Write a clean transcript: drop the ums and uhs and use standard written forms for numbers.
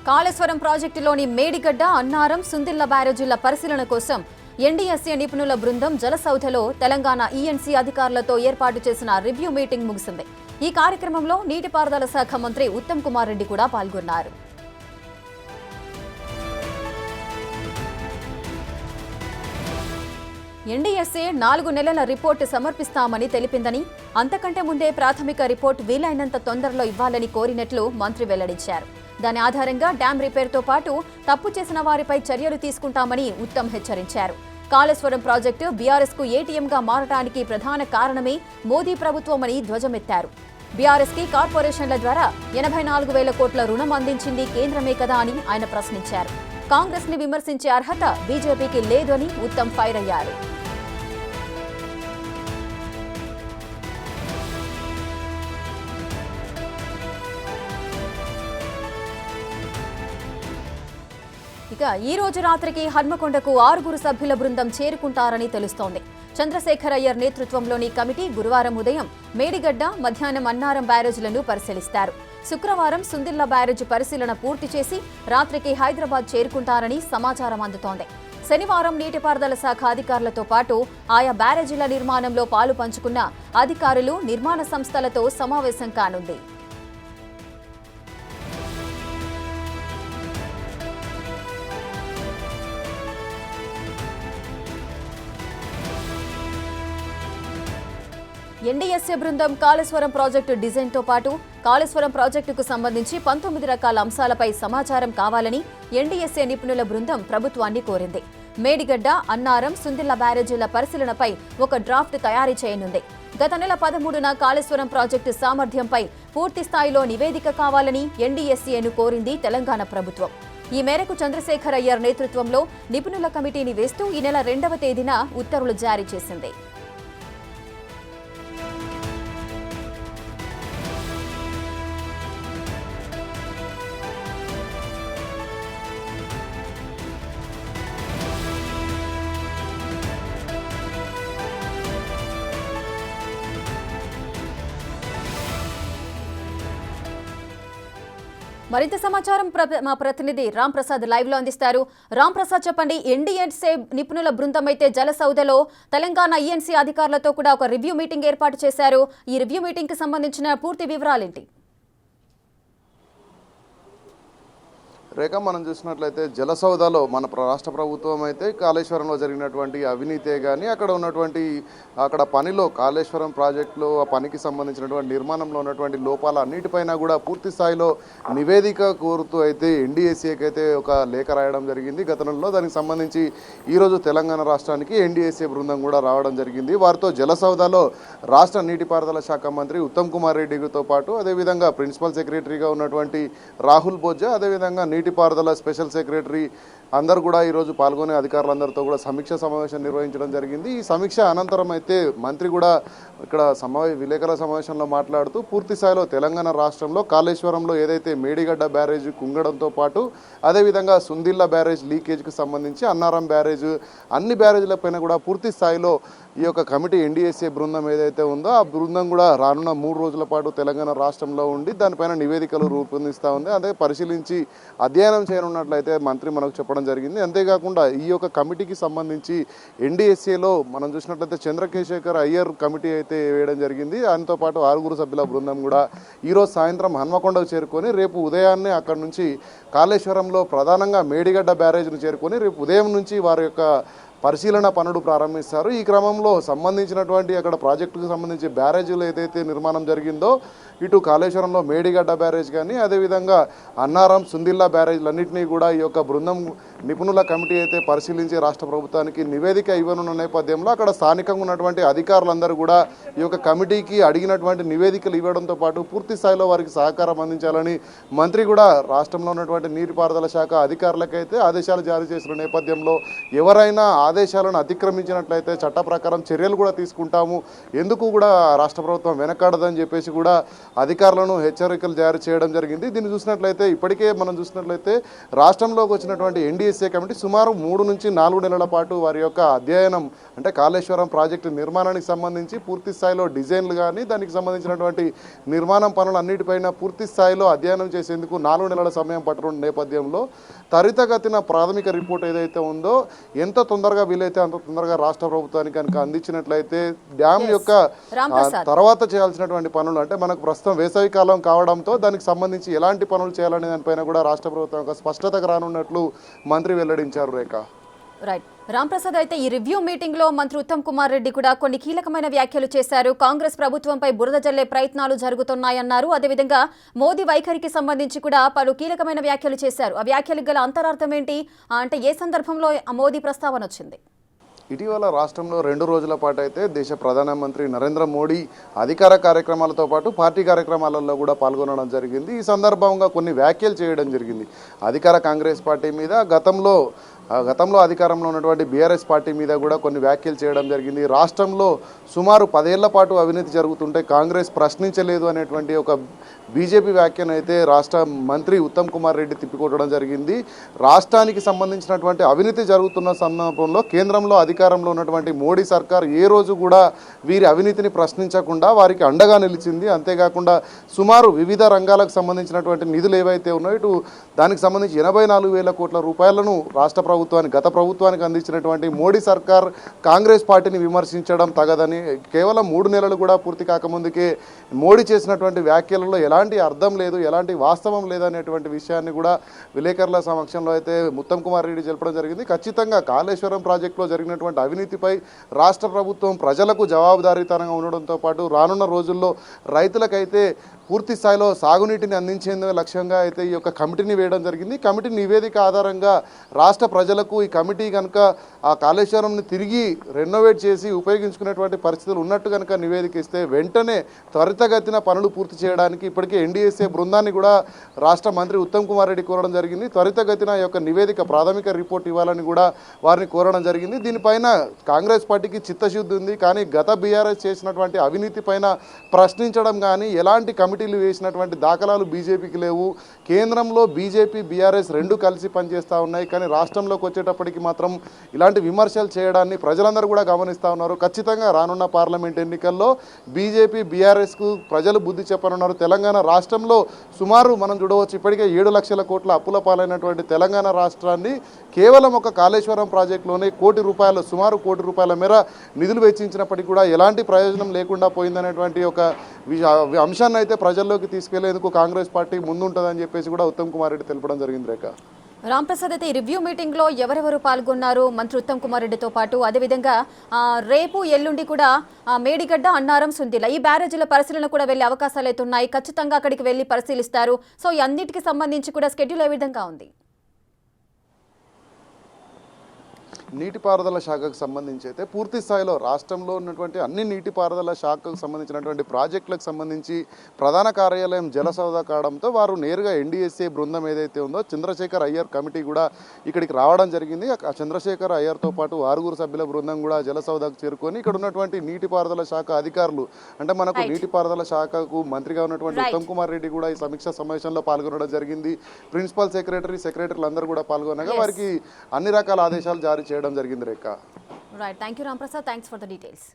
కాళేశ్వరం ప్రాజెక్టులోని మేడిగడ్డ, అన్నారం, సుందిళ్ల బ్యారేజీల పరిశీలన కోసం ఎన్డీఎస్ఏ నిపుణుల బృందం జలసౌధలో తెలంగాణ ఈఎన్సీ అధికారులతో ఏర్పాటు చేసిన రివ్యూ మీటింగ్ ముగిసింది. ఈ కార్యక్రమంలో నీటిపారుదల శాఖ మంత్రి ఉత్తమ్ కుమార్ రెడ్డి కూడా పాల్గొన్నారు. ఎన్డీఎస్ఏ 4 నెలల రిపోర్టు సమర్పిస్తామని తెలిపిందని, అంతకంటే ముందే ప్రాథమిక రిపోర్టు వీలైనంత తొందరలో ఇవ్వాలని కోరినట్లు మంత్రి వెల్లడించారు. దాని ఆధారంగా డ్యాం రిపేర్తో పాటు తప్పు చేసిన వారిపై చర్యలు తీసుకుంటామని ఉత్తమ్ హెచ్చరించారు. కాళేశ్వరం ప్రాజెక్టు బీఆర్ఎస్కు ఏటీఎంగా మారటానికి ప్రధాన కారణమే మోదీ ప్రభుత్వమని ధ్వజమెత్తారు. బీఆర్ఎస్కి కార్పొరేషన్ల ద్వారా 84,000 కోట్ల రుణం అందించింది కేంద్రమే కదా అని ఆయన ప్రశ్నించారు. కాంగ్రెస్ ని విమర్శించే అర్హత బీజేపీకి లేదు అని ఉత్తమ్ ఫైర్ అయ్యారు. ఇక ఈ రోజు రాత్రికి హన్మకొండకు 6 సభ్యుల బృందం చేరుకుంటారని తెలుస్తోంది. చంద్రశేఖర్ అయ్యర్ నేతృత్వంలోని కమిటీ గురువారం ఉదయం మేడిగడ్డ, మధ్యాహ్నం అన్నారం బ్యారేజీలను పరిశీలిస్తారు. శుక్రవారం సుందిళ్ల బ్యారేజీ పరిశీలన పూర్తి చేసి రాత్రికి హైదరాబాద్ చేరుకుంటారని సమాచారం అందుతోంది. శనివారం నీటిపారుదల శాఖ అధికారులతో పాటు ఆయా బ్యారేజీల నిర్మాణంలో పాలు పంచుకున్న అధికారులు, నిర్మాణ సంస్థలతో సమావేశం కానుంది. ఎన్డీఎస్ఏ బృందం కాళేశ్వరం ప్రాజెక్టు డిజైన్తో పాటు కాళేశ్వరం ప్రాజెక్టుకు సంబంధించి 19 రకాల అంశాలపై సమాచారం కావాలని ఎన్డీఎస్ఏ నిపుణుల బృందం ప్రభుత్వాన్ని కోరింది. మేడిగడ్డ, అన్నారం, సుందిళ్ల బ్యారేజీల పరిశీలనపై ఒక డ్రాఫ్ట్ తయారీ చేయనుంది. గత నెల 13న కాళేశ్వరం ప్రాజెక్టు సామర్థ్యంపై పూర్తి స్థాయిలో నివేదిక కావాలని ఎన్డీఎస్ఏను కోరింది తెలంగాణ ప్రభుత్వం. ఈ మేరకు చంద్రశేఖర్ అయ్యర్ నేతృత్వంలో నిపుణుల కమిటీని వేస్తూ ఈ నెల 2వ తేదీన ఉత్తర్వులు జారీ చేసింది. మరింత సమాచారం మా ప్రతినిధి రామ్ ప్రసాద్ లైవ్ లో అందిస్తారు. రామ్ ప్రసాద్, చెప్పండి. ఎన్డీఎస్ఏ నిపుణుల బృందం అయితే జలసౌధలో తెలంగాణ ఈఎన్సీ అధికారులతో కూడా ఒక రివ్యూ మీటింగ్ ఏర్పాటు చేశారు. ఈ రివ్యూ మీటింగ్ కి సంబంధించిన పూర్తి వివరాలేంటి? రేఖ, మనం చూసినట్లయితే జలసౌధలో మన రాష్ట్ర ప్రభుత్వం అయితే కాళేశ్వరంలో జరిగినటువంటి అవినీతే కానీ అక్కడ పనిలో కాళేశ్వరం ప్రాజెక్టులో ఆ పనికి సంబంధించినటువంటి నిర్మాణంలో ఉన్నటువంటి లోపాల అన్నిటిపైన కూడా పూర్తి స్థాయిలో నివేదిక కోరుతూ అయితే ఎన్డీఎస్ఏకి అయితే ఒక లేఖ రాయడం జరిగింది గత నెలలో. దానికి సంబంధించి ఈరోజు తెలంగాణ రాష్ట్రానికి ఎన్డీఎస్ఏ బృందం కూడా రావడం జరిగింది. వారితో జలసౌధలో రాష్ట్ర నీటిపారుదల శాఖ మంత్రి ఉత్తమ్ కుమార్ రెడ్డితో పాటు అదేవిధంగా ప్రిన్సిపల్ సెక్రటరీగా ఉన్నటువంటి రాహుల్ బొజ్జా, అదేవిధంగా నీటిపారుదల స్పెషల్ సెక్రటరీ అందరూ కూడా ఈరోజు పాల్గొనే అధికారులందరితో కూడా సమీక్ష సమావేశం నిర్వహించడం జరిగింది. ఈ సమీక్ష అనంతరం అయితే మంత్రి కూడా ఇక్కడ విలేకరుల సమావేశంలో మాట్లాడుతూ పూర్తి స్థాయిలో తెలంగాణ రాష్ట్రంలో కాళేశ్వరంలో ఏదైతే మేడిగడ్డ బ్యారేజ్ కుంగడంతో పాటు అదేవిధంగా సుందిళ్ల బ్యారేజ్ లీకేజ్కి సంబంధించి అన్నారం బ్యారేజ్ అన్ని బ్యారేజ్లపైన కూడా పూర్తి స్థాయిలో ఈ యొక్క కమిటీ ఎన్డీఎస్ఏ బృందం ఏదైతే ఉందో ఆ బృందం కూడా రానున్న 3 రోజుల పాటు తెలంగాణ రాష్ట్రంలో ఉండి దానిపైన నివేదికలు రూపొందిస్తూ ఉంది. అదే పరిశీలించి అధ్యయనం చేయనున్నట్లయితే మంత్రి మనకు చెప్పడం జరిగింది. అంతేకాకుండా ఈ యొక్క కమిటీకి సంబంధించి ఎన్డీఎస్ఏలో మనం చూసినట్లయితే చంద్రశేఖర్ అయ్యర్ కమిటీ అయితే వేయడం జరిగింది. దాంతో పాటు 6 సభ్యుల బృందం కూడా ఈరోజు సాయంత్రం హన్మకొండకు చేరుకొని రేపు ఉదయాన్నే అక్కడి నుంచి కాళేశ్వరంలో ప్రధానంగా మేడిగడ్డ బ్యారేజ్ను చేరుకొని రేపు ఉదయం నుంచి వారి యొక్క పరిశీలన పనులు ప్రారంభిస్తారు. ఈ క్రమంలో సంబంధించినటువంటి అక్కడ ప్రాజెక్టుకు సంబంధించి బ్యారేజీలు ఏదైతే నిర్మాణం జరిగిందో ఇటు కాళేశ్వరంలో మేడిగడ్డ బ్యారేజ్ కానీ అదేవిధంగా అన్నారం, సుందిళ్ల బ్యారేజ్లన్నింటినీ కూడా ఈ యొక్క బృందం నిపుణుల కమిటీ అయితే పరిశీలించి రాష్ట్ర ప్రభుత్వానికి నివేదిక ఇవ్వనున్న నేపథ్యంలో అక్కడ స్థానికంగా ఉన్నటువంటి అధికారులందరూ కూడా ఈ యొక్క కమిటీకి అడిగినటువంటి నివేదికలు ఇవ్వడంతో పాటు పూర్తి స్థాయిలో వారికి సహకారం అందించాలని మంత్రి కూడా రాష్ట్రంలో ఉన్నటువంటి నీటిపారుదల శాఖ అధికారులకైతే ఆదేశాలు జారీ చేసిన నేపథ్యంలో ఎవరైనా ఆదేశాలను అతిక్రమించినట్లయితే చట్ట ప్రకారం చర్యలు కూడా తీసుకుంటాము, ఎందుకు కూడా రాష్ట్ర ప్రభుత్వం వెనకాడదని చెప్పేసి కూడా అధికారులను హెచ్చరికలు జారీ చేయడం జరిగింది. దీన్ని చూసినట్లయితే ఇప్పటికే మనం చూసినట్లయితే రాష్ట్రంలోకి వచ్చినటువంటి ఎన్డీఎస్ఏ కమిటీ సుమారు 3 నుంచి 4 నెలల పాటు వారి యొక్క అధ్యయనం అంటే కాళేశ్వరం ప్రాజెక్టు నిర్మాణానికి సంబంధించి పూర్తి స్థాయిలో డిజైన్లు కానీ దానికి సంబంధించినటువంటి నిర్మాణం పనులు అన్నిటిపైన పూర్తి స్థాయిలో అధ్యయనం చేసేందుకు 4 నెలల సమయం పట్టడం నేపథ్యంలో త్వరితగతిన ప్రాథమిక రిపోర్ట్ ఏదైతే ఉందో ఎంత తొందరగా వీలైతే అంత తొందరగా రాష్ట్ర ప్రభుత్వానికి కనుక అందించినట్లయితే డ్యామ్ యొక్క తర్వాత చేయాల్సినటువంటి పనులు అంటే మనకు ప్రస్తుతం వేసవి కాలం కావడంతో దానికి సంబంధించి ఎలాంటి పనులు చేయాలనే దానిపైన కూడా రాష్ట్ర ప్రభుత్వం యొక్క స్పష్టతకు రానున్నట్లు మంత్రి వెల్లడించారు. రేఖ రైట్ రాంప్రసాద్, అయితే ఈ రివ్యూ మీటింగ్ లో మంత్రి ఉత్తమ్ కుమార్ రెడ్డి కూడా కొన్ని కీలకమైన వ్యాఖ్యలు చేశారు. కాంగ్రెస్ ప్రభుత్వంపై బురద జల్లే ప్రయత్నాలు జరుగుతున్నాయన్నారు. అదేవిధంగా మోదీ వైఖరికి సంబంధించి కూడా పలు కీలకమైన వ్యాఖ్యలు చేశారు. ఆ వ్యాఖ్యలకు గల అంతరార్థం ఏంటి, అంటే ఏ సందర్భంలో మోదీ ప్రస్తావన వచ్చింది? ఇటీవల రాష్ట్రంలో 2 రోజుల పాటు అయితే దేశ ప్రధానమంత్రి నరేంద్ర మోడీ అధికార కార్యక్రమాలతో పాటు పార్టీ కార్యక్రమాలలో కూడా పాల్గొనడం జరిగింది. ఈ సందర్భంగా కొన్ని వ్యాఖ్యలు చేయడం జరిగింది. అధికార కాంగ్రెస్ పార్టీ మీద గతంలో అధికారంలో ఉన్నటువంటి బీఆర్ఎస్ పార్టీ మీద కూడా కొన్ని వ్యాఖ్యలు చేయడం జరిగింది. రాష్ట్రంలో సుమారు 10 ఏళ్ల పాటు అవినీతి జరుగుతుంటే కాంగ్రెస్ ప్రశ్నించలేదు అనేటువంటి ఒక బీజేపీ వ్యాఖ్యను అయితే రాష్ట్ర మంత్రి ఉత్తమ్ కుమార్ రెడ్డి తిప్పికొట్టడం జరిగింది. రాష్ట్రానికి సంబంధించినటువంటి అవినీతి జరుగుతున్న సందర్భంలో కేంద్రంలో అధికారంలో ఉన్నటువంటి మోడీ సర్కార్ ఏ రోజు కూడా వీరి అవినీతిని ప్రశ్నించకుండా వారికి అండగా నిలిచింది. అంతేకాకుండా సుమారు వివిధ రంగాలకు సంబంధించినటువంటి నిధులు ఏవైతే ఉన్నాయో ఇటు దానికి సంబంధించి 84,000 కోట్ల రూపాయలను గత ప్రభుత్వానికి అందించినటువంటి మోడీ సర్కార్ కాంగ్రెస్ పార్టీని విమర్శించడం తగదని, కేవలం 3 నెలలు కూడా పూర్తి కాకముందుకే మోడీ చేసినటువంటి వ్యాఖ్యలలో ఎలాంటి అర్థం లేదు, ఎలాంటి వాస్తవం లేదనేటువంటి విషయాన్ని కూడా విలేకరుల సమక్షంలో అయితే ఉత్తమ్ కుమార్ రెడ్డి చెప్పడం జరిగింది. ఖచ్చితంగా కాళేశ్వరం ప్రాజెక్టులో జరిగినటువంటి అవినీతిపై రాష్ట్ర ప్రభుత్వం ప్రజలకు జవాబుదారీతనంగా ఉండడంతో పాటు రానున్న రోజుల్లో రైతులకైతే పూర్తి స్థాయిలో సాగునీటిని అందించేందుకు లక్ష్యంగా అయితే ఈ యొక్క కమిటీని వేయడం జరిగింది. కమిటీ నివేదిక ఆధారంగా రాష్ట్ర ప్రజలకు ఈ కమిటీ కనుక ఆ కాళేశ్వరంని తిరిగి రెనోవేట్ చేసి ఉపయోగించుకునేటువంటి పరిస్థితులు ఉన్నట్టు కనుక నివేదిక ఇస్తే వెంటనే త్వరితగతిన పనులు పూర్తి చేయడానికి ఇప్పటికే ఎన్డీఎస్ఏ బృందాన్ని కూడా రాష్ట్ర మంత్రి ఉత్తమ్ కుమార్ రెడ్డి కోరడం జరిగింది. త్వరితగతిన ఈ యొక్క నివేదిక ప్రాథమిక రిపోర్ట్ ఇవ్వాలని కూడా వారిని కోరడం జరిగింది. దీనిపైన కాంగ్రెస్ పార్టీకి చిత్తశుద్ధి ఉంది, కానీ గత బీఆర్ఎస్ చేసినటువంటి అవినీతి పైన ప్రశ్నించడం కానీ ఎలాంటి కమిటీలు వేసినటువంటి దాఖలాలు బీజేపీకి లేవు. కేంద్రంలో బీజేపీ బీఆర్ఎస్ రెండు కలిసి పనిచేస్తూ ఉన్నాయి, కానీ రాష్ట్రంలోకి వచ్చేటప్పటికి మాత్రం ఇలాంటి విమర్శలు చేయడాన్ని ప్రజలందరూ కూడా గమనిస్తూ ఉన్నారు. ఖచ్చితంగా రానున్న పార్లమెంట్ ఎన్నికల్లో బీజేపీ బీఆర్ఎస్కు ప్రజలు బుద్ధి చెప్పనున్నారు. తెలంగాణ రాష్ట్రంలో సుమారు మనం చూడవచ్చు ఇప్పటికే 7 లక్షల కోట్ల అప్పుల పాలైనటువంటి తెలంగాణ రాష్ట్రాన్ని కేవలం ఒక కాళేశ్వరం ప్రాజెక్టులోనే సుమారు కోటి రూపాయల మేర నిధులు వెచ్చించినప్పటికీ కూడా ఎలాంటి ప్రయోజనం లేకుండా పోయిందనేటువంటి ఒక అంశాన్ని అయితే ప్రజల్లోకి తీసుకెళ్లేందుకు కాంగ్రెస్ పార్టీ ముందుంటుందని చెప్పేసి కూడా ఉత్తమ్ కుమార్ రెడ్డి తెలపడం జరిగింది. రేఖ రాంప్రసాద్, అయితే ఈ రివ్యూ మీటింగ్ లో ఎవరెవరు పాల్గొన్నారు మంత్రి ఉత్తమ్ కుమార్ రెడ్డితో పాటు? అదేవిధంగా రేపు ఎల్లుండి కూడా మేడిగడ్డ, అన్నారం, సుందిల ఈ బ్యారేజీల పరిశీలన కూడా వెళ్లే అవకాశాలు అయితే ఉన్నాయి. ఖచ్చితంగా అక్కడికి వెళ్లి పరిశీలిస్తారు. సో ఈ అన్నిటికీ సంబంధించి కూడా స్కెడ్యూల్ ఏ విధంగా ఉంది? నీటిపారుదల శాఖకు సంబంధించి అయితే పూర్తి స్థాయిలో రాష్ట్రంలో ఉన్నటువంటి అన్ని నీటిపారుదల శాఖకు సంబంధించినటువంటి ప్రాజెక్టులకు సంబంధించి ప్రధాన కార్యాలయం జలసౌధ కావడంతో వారు నేరుగా ఎన్డీఎస్ఏ బృందం ఏదైతే ఉందో చంద్రశేఖర్ అయ్యర్ కమిటీ కూడా ఇక్కడికి రావడం జరిగింది. ఆ చంద్రశేఖర్ అయ్యర్తో పాటు 6 సభ్యుల బృందం కూడా జలసౌధకు చేరుకొని ఇక్కడ ఉన్నటువంటి నీటిపారుదల శాఖ అధికారులు అంటే మనకు నీటిపారుదల శాఖకు మంత్రిగా ఉన్నటువంటి ఉత్తమ్ కుమార్ రెడ్డి కూడా ఈ సమీక్షా సమావేశంలో పాల్గొనడం జరిగింది. ప్రిన్సిపల్ సెక్రటరీలు అందరూ కూడా పాల్గొనగా వారికి అన్ని రకాల ఆదేశాలు జారీ చేయడం జరిగింది. Rekha right, thank you Ramprasad, thanks for the details.